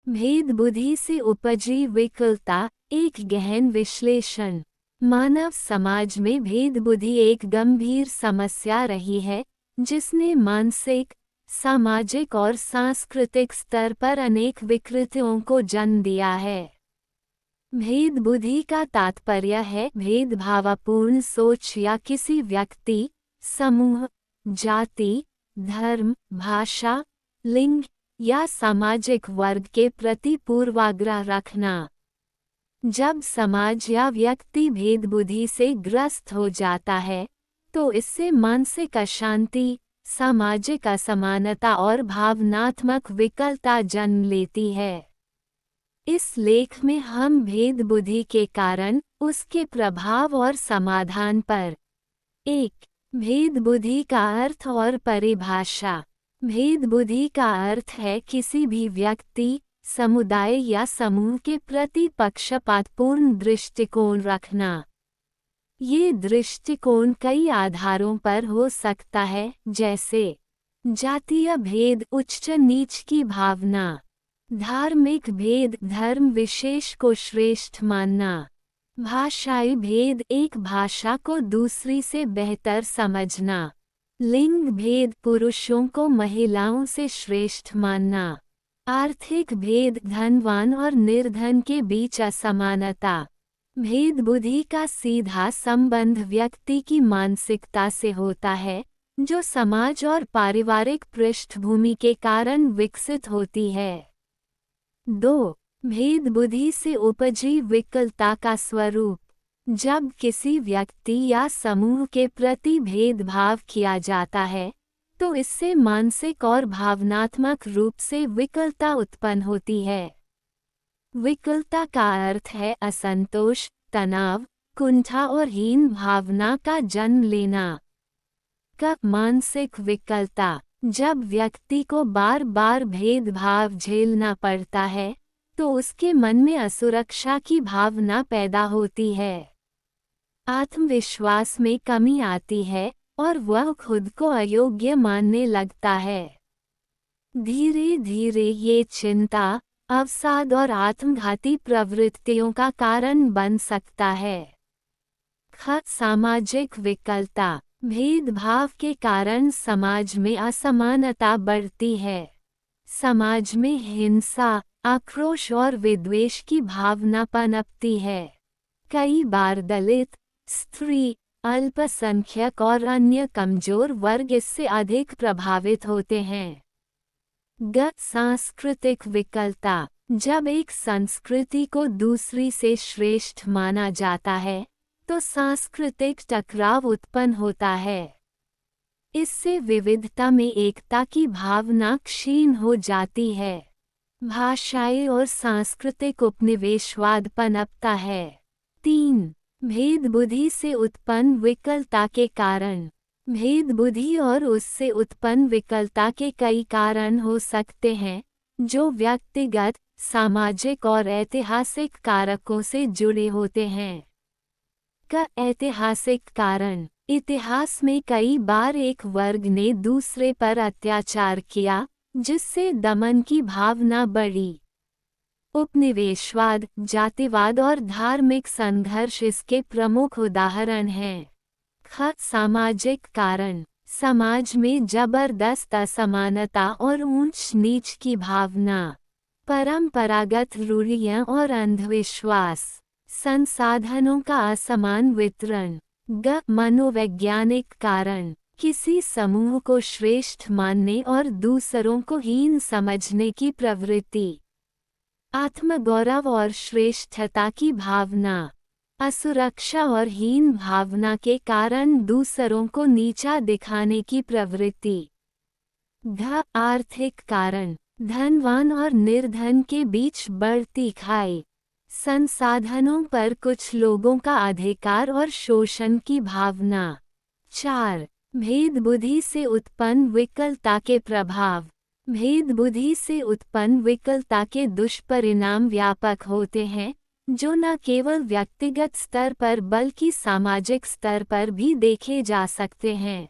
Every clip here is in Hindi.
भेद बुद्धि से उपजी विकलता। एक गहन विश्लेषण। मानव समाज में भेद बुद्धि एक गंभीर समस्या रही है, जिसने मानसिक, सामाजिक और सांस्कृतिक स्तर पर अनेक विकृतियों को जन्म दिया है। भेद बुद्धि का तात्पर्य है भेदभावपूर्ण सोच या किसी व्यक्ति, समूह, जाति, धर्म, भाषा, लिंग या सामाजिक वर्ग के प्रति पूर्वाग्रह रखना। जब समाज या व्यक्ति भेद बुद्धि से ग्रस्त हो जाता है, तो इससे मानसिक अशांति, सामाजिक असमानता और भावनात्मक विकलता जन्म लेती है। इस लेख में हम भेद बुद्धि के कारण, उसके प्रभाव और समाधान पर। 1. भेद बुद्धि का अर्थ और परिभाषा। भेद बुद्धि का अर्थ है किसी भी व्यक्ति, समुदाय या समूह के प्रति पक्षपातपूर्ण दृष्टिकोण रखना। ये दृष्टिकोण कई आधारों पर हो सकता है, जैसे जातीय भेद, उच्च नीच की भावना, धार्मिक भेद, धर्म विशेष को श्रेष्ठ मानना, भाषाई भेद, एक भाषा को दूसरी से बेहतर समझना, लिंग भेद, पुरुषों को महिलाओं से श्रेष्ठ मानना, आर्थिक भेद, धनवान और निर्धन के बीच असमानता। भेद बुद्धि का सीधा संबंध व्यक्ति की मानसिकता से होता है, जो समाज और पारिवारिक पृष्ठभूमि के कारण विकसित होती है। 2. भेद बुद्धि से उपजी विकलता का स्वरूप। जब किसी व्यक्ति या समूह के प्रति भेदभाव किया जाता है, तो इससे मानसिक और भावनात्मक रूप से विकलता उत्पन्न होती है। विकलता का अर्थ है असंतोष, तनाव, कुंठा और हीन भावना का जन्म लेना। मानसिक विकलता। जब व्यक्ति को बार बार भेदभाव झेलना पड़ता है, तो उसके मन में असुरक्षा की भावना पैदा होती है। आत्मविश्वास में कमी आती है और वह खुद को अयोग्य मानने लगता है। धीरे धीरे ये चिंता, अवसाद और आत्मघाती प्रवृत्तियों का कारण बन सकता है। सामाजिक विकलता। भेदभाव के कारण समाज में असमानता बढ़ती है। समाज में हिंसा, आक्रोश और विद्वेष की भावना पनपती है। कई बार दलित, स्त्री, अल्पसंख्यक और अन्य कमजोर वर्ग इससे अधिक प्रभावित होते हैं। सांस्कृतिक विकलता। जब एक संस्कृति को दूसरी से श्रेष्ठ माना जाता है, तो सांस्कृतिक टकराव उत्पन्न होता है। इससे विविधता में एकता की भावना क्षीण हो जाती है। भाषाई और सांस्कृतिक उपनिवेशवाद पनपता है। 3. भेद बुद्धि से उत्पन्न विकलता के कारण। भेद बुद्धि और उससे उत्पन्न विकलता के कई कारण हो सकते हैं, जो व्यक्तिगत, सामाजिक और ऐतिहासिक कारकों से जुड़े होते हैं। ऐतिहासिक कारण। इतिहास में कई बार एक वर्ग ने दूसरे पर अत्याचार किया, जिससे दमन की भावना बढ़ी। उपनिवेशवाद, जातिवाद और धार्मिक संघर्ष इसके प्रमुख उदाहरण हैं। सामाजिक कारण। समाज में जबरदस्त असमानता और ऊंच नीच की भावना, परंपरागत रूढ़ियां और अंधविश्वास, संसाधनों का असमान वितरण। मनोवैज्ञानिक कारण। किसी समूह को श्रेष्ठ मानने और दूसरों को हीन समझने की प्रवृत्ति। आत्मगौरव और श्रेष्ठता की भावना। असुरक्षा और हीन भावना के कारण दूसरों को नीचा दिखाने की प्रवृत्ति। आर्थिक कारण। धनवान और निर्धन के बीच बढ़ती खाई, संसाधनों पर कुछ लोगों का अधिकार और शोषण की भावना। 4. भेद बुद्धि से उत्पन्न विकलता के प्रभाव। भेद बुद्धि से उत्पन्न विकलता के दुष्परिणाम व्यापक होते हैं, जो न केवल व्यक्तिगत स्तर पर बल्कि सामाजिक स्तर पर भी देखे जा सकते हैं।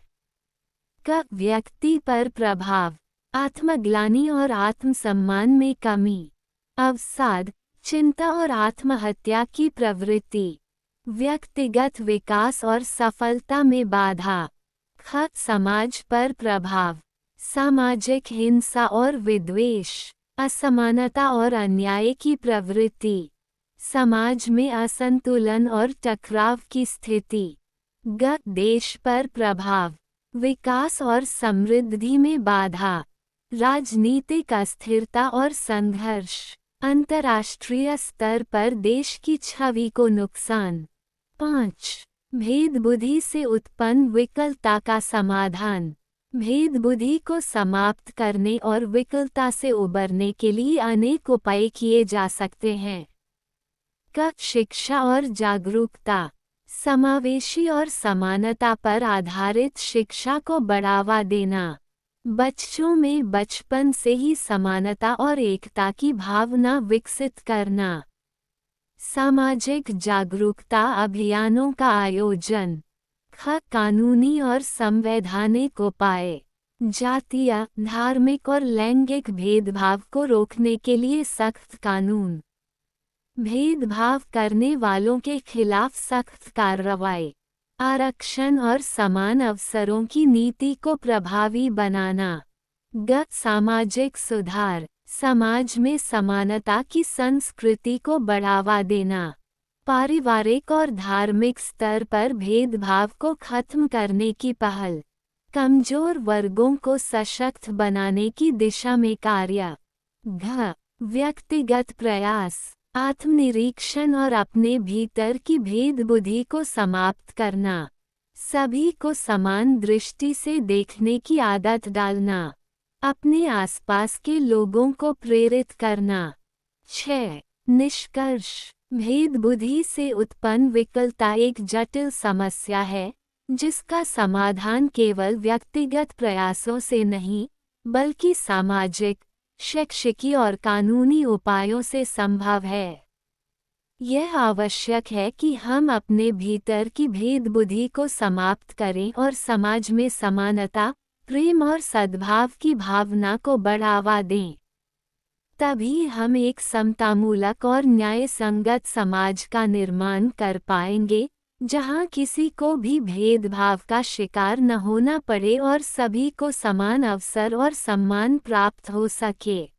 व्यक्ति पर प्रभाव। आत्मग्लानि और आत्मसम्मान में कमी, अवसाद, चिंता और आत्महत्या की प्रवृत्ति। व्यक्तिगत विकास और सफलता में बाधा। ख समाज पर प्रभाव। सामाजिक हिंसा और विद्वेष, असमानता और अन्याय की प्रवृत्ति, समाज में असंतुलन और टकराव की स्थिति। ग देश पर प्रभाव, विकास और समृद्धि में बाधा, राजनीतिक अस्थिरता और संघर्ष, अंतर्राष्ट्रीय स्तर पर देश की छवि को नुकसान। 5 भेद बुद्धि से उत्पन्न विकलता का समाधान। भेद बुद्धि को समाप्त करने और विकलता से उबरने के लिए अनेक उपाय किए जा सकते हैं। क शिक्षा और जागरूकता। समावेशी और समानता पर आधारित शिक्षा को बढ़ावा देना। बच्चों में बचपन से ही समानता और एकता की भावना विकसित करना। सामाजिक जागरूकता अभियानों का आयोजन। ख कानूनी और संवैधानिक उपाय। जातीय, धार्मिक और लैंगिक भेदभाव को रोकने के लिए सख्त कानून। भेदभाव करने वालों के खिलाफ सख्त कार्रवाई। आरक्षण और समान अवसरों की नीति को प्रभावी बनाना। ग सामाजिक सुधार, समाज में समानता की संस्कृति को बढ़ावा देना। पारिवारिक और धार्मिक स्तर पर भेदभाव को खत्म करने की पहल। कमजोर वर्गों को सशक्त बनाने की दिशा में कार्य। घ व्यक्तिगत प्रयास, आत्मनिरीक्षण और अपने भीतर की भेद बुद्धि को समाप्त करना। सभी को समान दृष्टि से देखने की आदत डालना। अपने आसपास के लोगों को प्रेरित करना। 6 निष्कर्ष। भेद बुद्धि से उत्पन्न विकलता एक जटिल समस्या है, जिसका समाधान केवल व्यक्तिगत प्रयासों से नहीं, बल्कि सामाजिक, शैक्षिकी और कानूनी उपायों से संभव है। यह आवश्यक है कि हम अपने भीतर की भेद बुद्धि को समाप्त करें और समाज में समानता, प्रेम और सद्भाव की भावना को बढ़ावा दें। तभी हम एक समतामूलक और न्याय संगत समाज का निर्माण कर पाएंगे, जहां किसी को भी भेदभाव का शिकार न होना पड़े और सभी को समान अवसर और सम्मान प्राप्त हो सके।